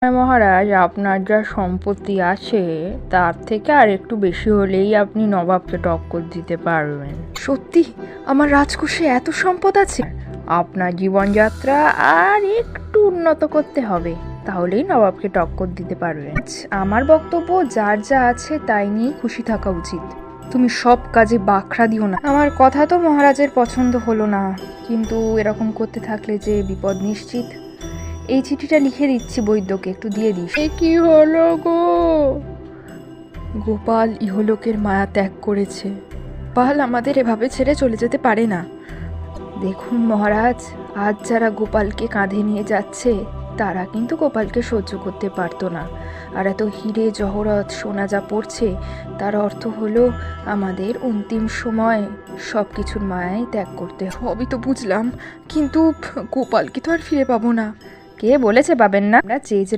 মহারাজ, আপনার যা সম্পত্তি আছে তার থেকে আর একটু বেশি হলেই আপনি নবাবকে টক্কর দিতে পারবেন। সত্যি আমার রাজকোষে এত সম্পদ আছে? আপনার জীবনযাত্রা আর একটু উন্নত করতে হবে, তাহলেই নবাবকে টক্কর দিতে পারবেন। আমার বক্তব্য যার যা আছে তাই নিয়েই খুশি থাকা উচিত। তুমি সব কাজে বাখরা দিও না। আমার কথা তো মহারাজের পছন্দ হলো না, কিন্তু এরকম করতে থাকলে যে বিপদ নিশ্চিত। এই চিঠিটা লিখে দিচ্ছি বৈদ্যকে, একটু দিয়ে দিস। এ কি হলো গো? গোপাল ইহলোকের মায়া ত্যাগ করেছে। গোপাল আমাদের এভাবে ছেড়ে চলে যেতে পারে না। দেখুন মহারাজ, আজ যারা গোপালকে কাঁধে নিয়ে যাচ্ছে তারা কিন্তু গোপালকে সহ্য করতে পারতো না। আর এত হিরে জহরত সোনা যা পড়ছে তার অর্থ হলো আমাদের অন্তিম সময় সব কিছুর মায়াই ত্যাগ করতে হবে। সবই তো বুঝলাম, কিন্তু গোপালকে তো আর ফিরে পাবো না। কে বলেছে পাবেন না? আমরা যে